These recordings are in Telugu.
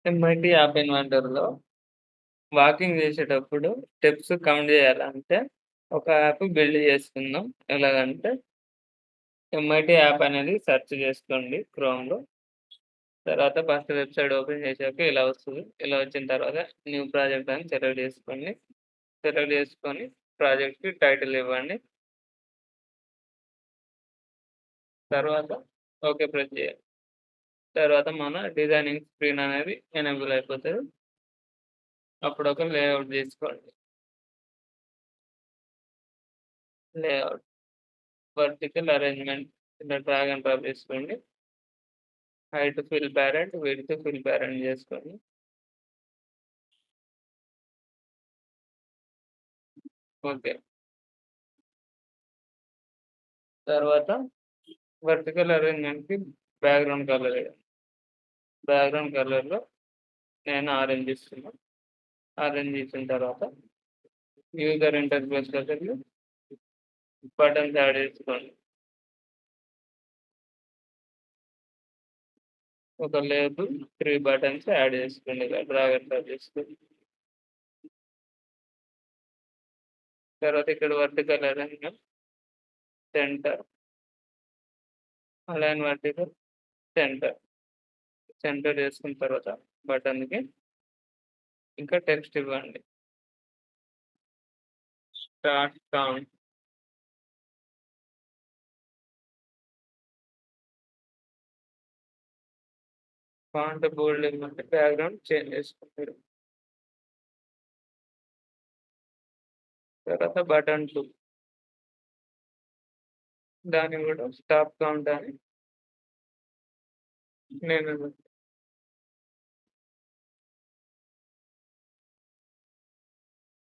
ఎంఐటీ యాప్ ఇన్వెంటర్‌లో వాకింగ్ చేసేటప్పుడు స్టెప్స్ కౌంట్ చేయాలంటే, ఒక యాప్ బిల్డ్ చేసుకుందాం. ఎలాగంటే, ఎంఐటీ యాప్ అనేది సెర్చ్ చేసుకోండి క్రోమ్‌లో. తర్వాత ఫస్ట్ వెబ్‌సైట్ ఓపెన్ చేశాక ఇలా వస్తది. ఇలా వచ్చిన తర్వాత న్యూ ప్రాజెక్ట్ అని సెలెక్ట్ చేసుకోండి. సెలెక్ట్ చేసుకొని ప్రాజెక్ట్‌కి టైటిల్ ఇవ్వండి. తర్వాత ఓకే ప్రెస్ చేయాలి. తర్వాత మన డిజైనింగ్ స్క్రీన్ అనేది ఎనేబుల్ అయిపోతది. అప్పుడు ఒక లేఅవుట్ తీసుకోండి. లేఅవుట్, వర్టికల్ అరేంజ్‌మెంట్ ఇలా డ్రాగ్ అండ్ డ్రాప్ చేసుకోండి. Height fill parent, width fill parent చేసుకోండి. ఓకే. తర్వాత వర్టికల్ అరేంజ్‌మెంట్‌కి బ్యాక్‌గ్రౌండ్ కలర్ ఎయ్యాలి. బ్యాక్‌గ్రౌండ్ కలర్‌లో నేను ఆరెంజ్ ఇస్తున్నా. ఆరెంజ్ ఇచ్చిన తర్వాత యూజర్ ఇంటర్‌ఫేస్‌లోకెళ్ళి బటన్స్ యాడ్ చేసుకోండి. ఒక లేబుల్, 3 బటన్స్ యాడ్ చేసుకోండి. ఇలా డ్రాగ్ అండ్ డ్రాప్ చేసుకొని. తర్వాత ఇక్కడ vertical arrangement, centre, align vertical, centre. Centre చేసుకున్న తర్వాత బటన్‌కి ఇంకా టెక్స్ట్ ఇవ్వండి. Start count. ఫాంట్ బోల్డ్ ఇవ్వండి. బ్యాక్‌గ్రౌండ్ చేంజ్ చేసుకుంటారు. తర్వాత బటన్ 2 దాన్ని కూడా స్టాప్ కౌంట్ అని నేను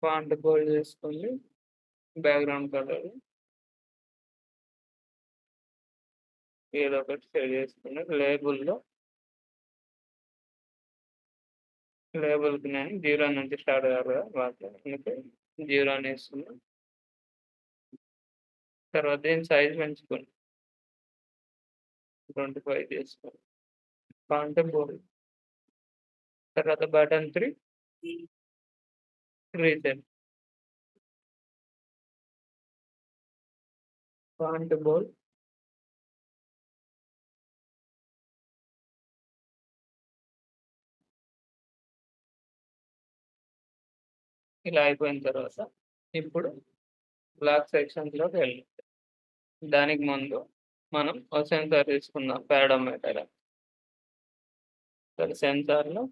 ఫాంట్ బోల్డ్ చేసుకోండి. బ్యాక్‌గ్రౌండ్ కలర్ ఏదో ఒకటి సెట్ చేసుకుని లేబుల్‌కి నేను 0 నుంచి స్టార్ట్ కావాలి కదా! వాటిలో అందుకే 0 అని ఏస్తున్నా. తర్వాత దీని సైజ్ పెంచుకోండి. 25 చేసుకోండి. ఫాంట్ బోల్డ్. తర్వాత బటన్ 3 రీసెట్. ఫాంట్ బోల్డ్. ఇలా అయిపోయిన తర్వాత ఇప్పుడు బ్లాక్ సెక్షన్స్‌లోకి వెళ్ళండి. దానికి ముందు మనం ఒక సెన్సార్ తీసుకుందాం పారామీటర్ అని. సెన్సార్‌లో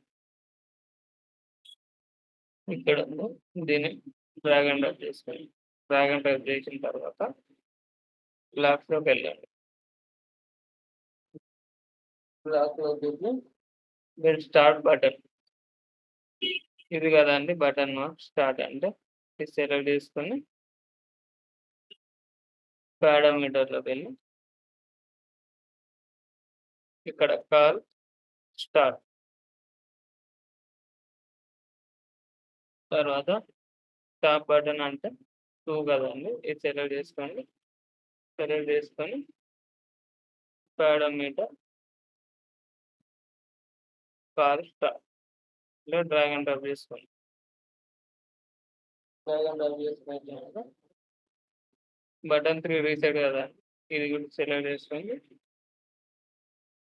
ఇక్కడ ఉంది. దీన్ని డ్రాగ్ అండ్ డ్రాప్ చేసుకోండి. డ్రాగ్ అండ్ డ్రాప్ చేసిన తర్వాత బ్లాక్స్‌లోకెళ్ళండి. బ్లాక్‌లోకెళ్ళి మీరు స్టార్ట్ బటన్ ఇది కదండీ బటన్ మార్క్ స్టార్ట్ అంటే ఇది సెలెక్ట్ చేసుకొని పారామీటర్‌లోకెళ్ళి ఇక్కడ కాల్ స్టార్ట్. తర్వాత స్టాప్ బటన్ అంటే 2 కదండీ! ఇది సెలెక్ట్ చేసుకోండి. సెలెక్ట్ చేసుకొని పారామీటర్ కాల్ స్టార్ట్ ఇలా డ్రాగ్ అండ్ డ్రాప్ చేసుకోండి. డ్రాగ్ అండ్ డ్రాప్ చేసుకున్న తర్వాత బటన్ 3 రీసెట్ కదా! ఇది కూడా సెలెక్ట్ చేసుకోండి.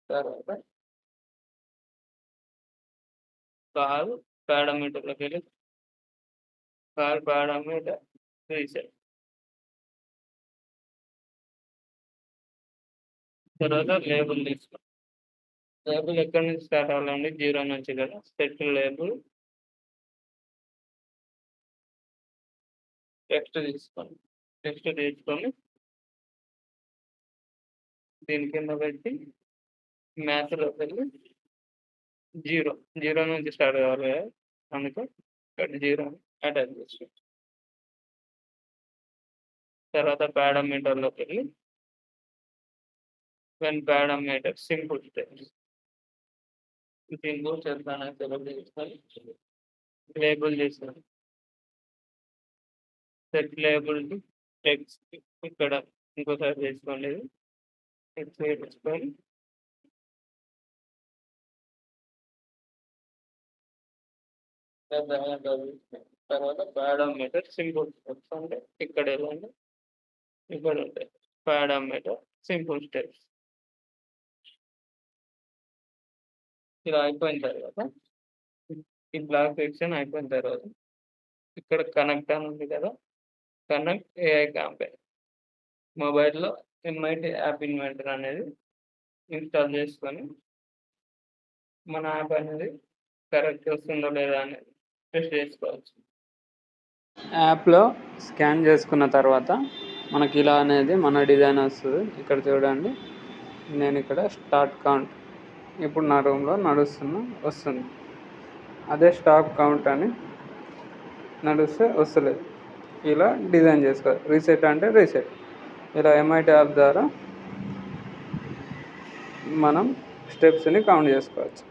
తర్వాత కాల్ పారామీటర్‌లోకెళ్ళి కాల్ పారామీటర్ రీసెట్. తర్వాత లేబుల్ తీసుకోండి. లేబుల్ ఎక్కడి నుంచి స్టార్ట్ అవ్వాలండి? 0 నుంచి కదా! సెట్ లేబుల్ టెక్స్ట్ తీసుకోండి. టెక్స్ట్ తీసుకొని దీని కింద పెట్టి మ్యాథ్‌లోకెళ్ళి 0, 0 నుంచి స్టార్ట్ కావాలి కదా! అందుకే ఇక్కడ 0 అని అటాచ్ చేసుకోండి. తర్వాత పారామీటర్‌లోకెళ్ళి when parameter simple steps. Simple steps అనేది సెలెక్ట్ చేసుకొని లేబుల్ తీసుకోండి. సెట్ లేబుల్ టు టెక్స్ట్ ఇక్కడ ఇంకోసారి చేసుకోండి ఇది. టెక్స్ట్ వేపించుకొని తర్వాత పాడోమీటర్ సింపుల్ స్టెప్స్ అంటే ఇక్కడ వెళ్ళండి, ఇక్కడ ఉంటాయి పాడోమీటర్ సింపుల్ స్టెప్స్. ఇలా అయిపోయిన తర్వాత ఈ బ్లాక్ సెక్షన్ అయిపోయిన తర్వాత ఇక్కడ కనెక్ట్ అని ఉంది కదా, కనెక్ట్ ఏఐ క్యాంపెయిన్. మొబైల్లో ఎంఐటి యాప్ ఇన్వెంటర్ అనేది ఇన్స్టాల్ చేసుకొని మన యాప్ అనేది కరెక్ట్ వస్తుందో లేదా అనేది టెస్ట్ చేసుకోవచ్చు. యాప్లో స్కాన్ చేసుకున్న తర్వాత మనకి ఇలా అనేది మన డిజైన్ వస్తుంది. ఇక్కడ చూడండి, నేను ఇక్కడ స్టార్ట్ కౌంట్ ఇప్పుడు నా రూమ్లో వస్తుంది. అదే స్టాప్ కౌంట్ అని నడుస్తే వస్తలేదు. ఇలా డిజైన్ చేసుకోవాలి. రీసెట్ అంటే రీసెట్. ఇలా ఎంఐటి యాప్ ద్వారా మనం స్టెప్స్ని కౌంట్ చేసుకోవచ్చు.